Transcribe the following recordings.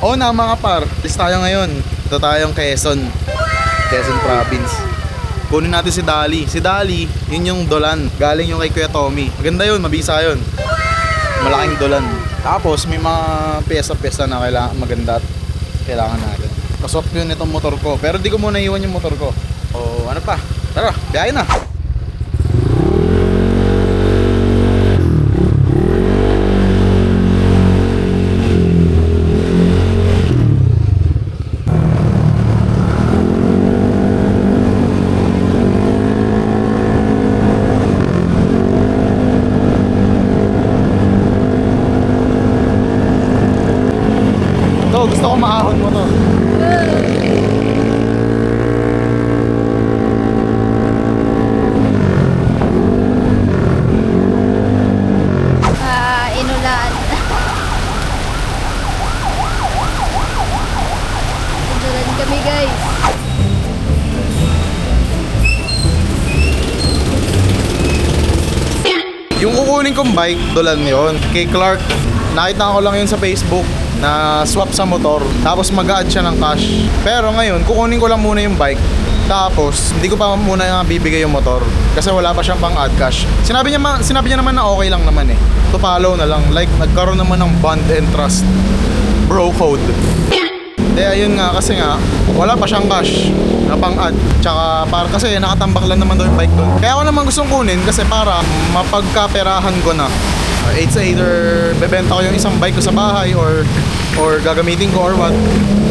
Oo na mga par, alis tayo ngayon. Ito tayong Quezon Province. Kunin natin si Dali. Si Dali, yun yung dolan. Galing yung kay Kuya Tommy. Maganda yun, mabisa yun. Malaking dolan. Tapos may mga pyesa-pyesa na kailangan maganda at kailangan natin. Paswap yun itong motor ko. Pero di ko muna iwan yung motor ko. O ano pa? Tara, biyahe na. Gusto ko maahon mo to. Inulan. Inulan kami guys. Yung kukunin kong bike, dolan yon. Kay Clark, nakita ko lang yun sa Facebook na swap sa motor, tapos mag-add siya ng cash. Pero ngayon, kukunin ko lang muna yung bike, tapos hindi ko pa muna bibigay yung motor kasi wala pa siyang pang-add cash. Sinabi niya naman na okay lang naman eh. To follow na lang, like nagkaroon naman ng bond and trust. Bro code. Ayun nga, kasi nga wala pa siyang cash na pang-add. Tsaka para kasi nakatambak lang naman daw yung bike doon. Kaya ako naman gustong kunin kasi para mapagkaperahan ko na. It's either bebenta ko yung isang bike ko sa bahay or gagamitin ko or what.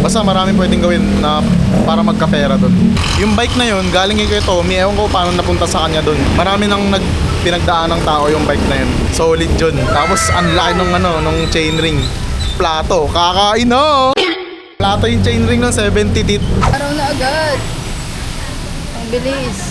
Basta maraming pwedeng gawin na para magkapera doon. Yung bike na yun, galing kay Kuya Tommy. Ewan ko paano napunta sa kanya doon. Marami nang pinagdaan ng tao yung bike na yun. Solid yun. Tapos ang laki nung chainring. Plato. Kakain no! Plato yung chainring ng 70 teeth. Araw na agad. Ang bilis.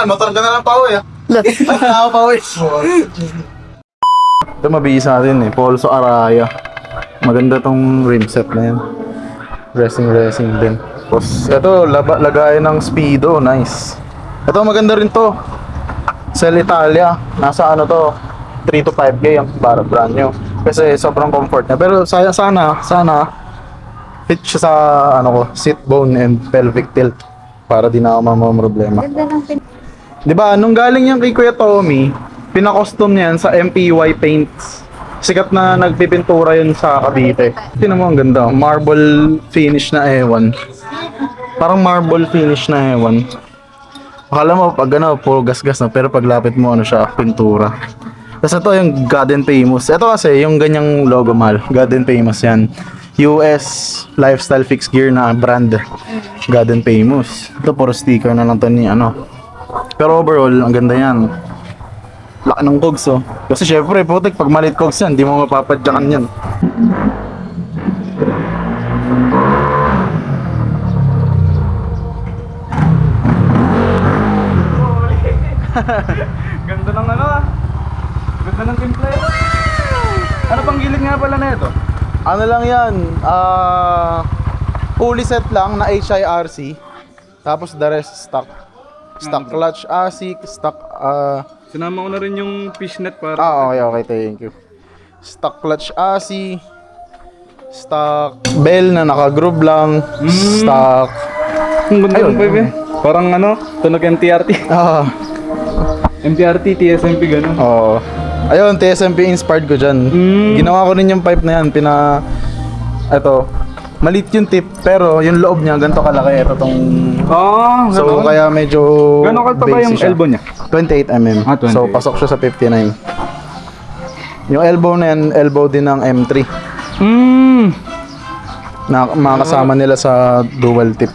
motor ka na lang pa uwi ah. Ay, ako pa uwi. Ito mabihis natin eh, Polso Araya. Maganda tong rim set na yan. Racing din. Tapos ito, lagayan ng Speedo, nice. Ito maganda rin to. Cell Italia, nasa ano to, 3 to 5K ang para brand new. Kasi sobrang comfort niya. Pero sana fit siya sa ano ko, seat bone and pelvic tilt para di na ako problema. Ganda ng pin... Di ba, nung galing yan kay Kuya Tommy, pina-custom niyan sa MPY Paints. Sikat na nagpipintura yun sa Cavite. Tingnan mo, ang ganda. Marble finish na ewan. Parang marble finish na ewan. Akala mo, pag ano, puro gas-gas na. Pero paglapit mo, ano siya, pintura. Tapos ito yung God and Famous. Ito kasi, yung ganyang logo mahal. God and Famous yan. US lifestyle fixed gear na brand. God and Famous. Ito, puro sticker na lang to ni ano. Pero overall, ang ganda yan. Laki ng cogs oh. Kasi syempre, putik, pag malit cogs yan, di mo mapapadyakan yan. Ganda ng ano ah. Ganda ng timplay. Ano pang gilid nga pala na ito? Ano lang yan, pulley set lang na HIRC. Tapos the rest stock. Stock clutch ASIC, stock Sinama ko na rin yung fishnet para... okay, thank you. Stock clutch ASIC, stock bell na naka-groove lang, stock... Ang ganda Ayun. ng pipe eh. Parang ano, tunog MTRT. MTRT, TSMP gano'n. Oo. Ayun, TSMP inspired ko dyan. Ginawa ko rin yung pipe na yan, Ito, maliit yung tip, pero yung loob niya, ganito kalaki. Ito tong... So, kaya medyo Gano'n kalta ba basic yung siya. elbow niya? 28 mm. 28. So, pasok siya sa 59. Yung elbow na yan, elbow din ng M3. Na makakasama nila sa dual tip.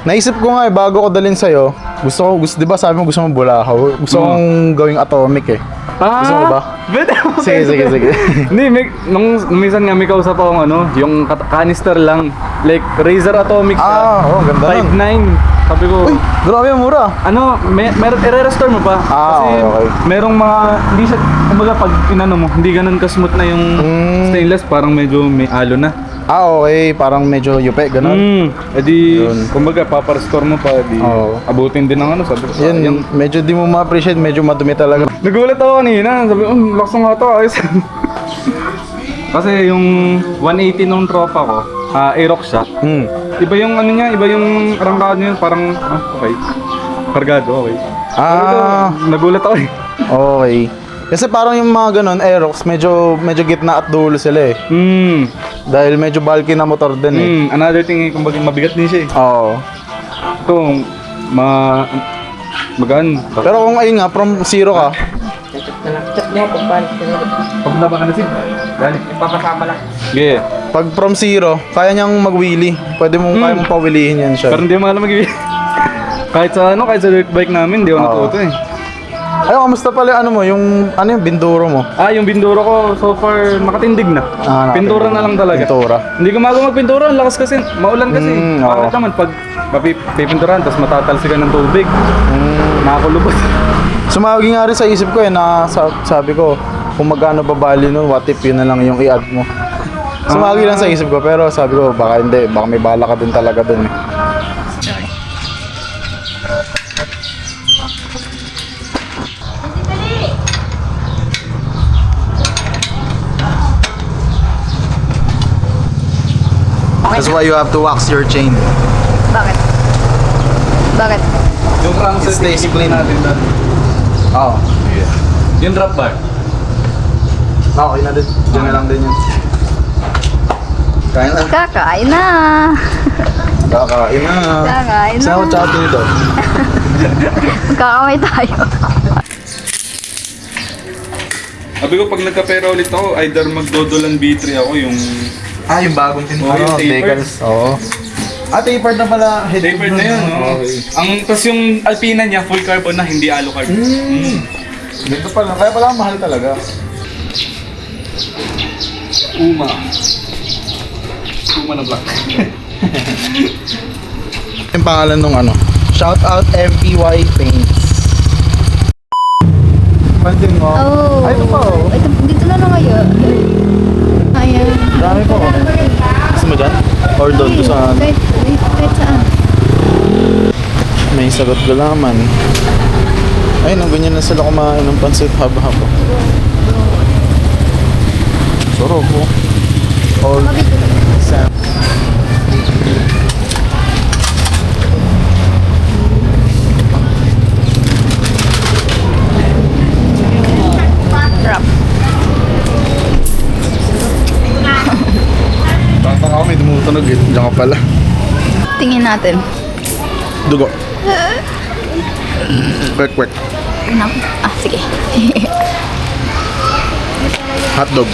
Naisip ko nga bago ko dalhin sa'yo, gusto, di ba sabi mo gusto mo bulakaw? Gusto kong gawing atomic eh. Gusto mo ba? Pwede. Sige. Hindi, nung minsan nga may kausap akong ano, yung canister lang. Like, Razer Atomic siya. Ganda nun. 5.9. Sabi ko, Uy, grabe ang mura. ano, i-restore mo pa. Kasi okay. merong mga, hindi siya, kumbaga pag inano mo, hindi ganun ka-smooth na yung stainless, parang medyo may alo na. Okay, parang medyo yupe, gano'n. Edi, Yun. kumbaga, paparestore mo pa, di, Oo. abutin din ng ano, sabi ko. Yan, sayang. medyo di mo ma-appreciate, medyo madumi talaga. Nagulat ako kanina, sabi ko, lakas nga ito, ayos. Kasi yung 180 nung tropa ko, Aerox siya. Iba yung ano niya, iba yung arangkado niya, parang, okay. Kargado, okay. Pero ito, nagulat ako eh. Okay. Kasi parang yung mga ganun, Aerox, medyo gitna at dulo sila eh. Dahil medyo bulky na motor din eh. Another thing, kumbaga mabigat din siya eh. Oo. Ito, magaan. Pero kung ayun nga, from zero ka, Pag naba ka na sid, dali. Ipapasama lang. Yeah. pag from zero, kaya niyang mag-wheelie. Kaya mong pawilihin yan siya. Pero hindi mo alam kahit sa dirt bike namin, hindi ako natuto eh. Ayun, kamusta pala ano mo, yung binduro mo? Yung binduro ko, so far, nakatindig na. Pintura na lang talaga. Pintura. Hindi ko magpintura, ang lakas kasi, maulan kasi. Bakit naman, pag pipinturahan, tapos matatalsikan ng tubig, nakakulubot. Sumagi nga rin sa isip ko na sabi ko, kung magkano ba bali nun, what if yun na lang yung i-add mo. Sumagi lang sa isip ko, pero sabi ko, baka hindi, baka may bala ka din talaga dun eh. That's why you have to wax your chain. Bakit? Bakit? Yung crank It stays clean. natin doon. Oo. Yung drop bar. Okay na din. Diyan na lang din yun. Kain na. Kakain na. Kakain na. Kakain na. Saan ako tsaka dito? Magkakamay tayo. Sabi ko, pag nagkapera ulit ako, either magdodolan B3 ako, yung Yung bagong pintura. yung tapered. Oo. Tapered na pala. Tapered na yun, no? Tapos yung Alpina niya, full carbon na, hindi alu carbon. Dito pala. Kaya pala mahal talaga. Uma na black. Yung pangalan nung Shout out MPY Paints. Pansin mo? Oh. Ay, ito pa oh. Ito, dito na lang kayo. Ayan. Dami po. Gusto mo dyan? Or doon ko sa Kahit saan. may sagot gulaman. Ay, nang ganyan na sila kumain ng pansit haba-haba. Sarap po. All Sam. Wrap. Tantang ako, may tumutunog eh. Diyan ka pala. Tingin natin. Dugo. Kwek. Sige. Hotdog.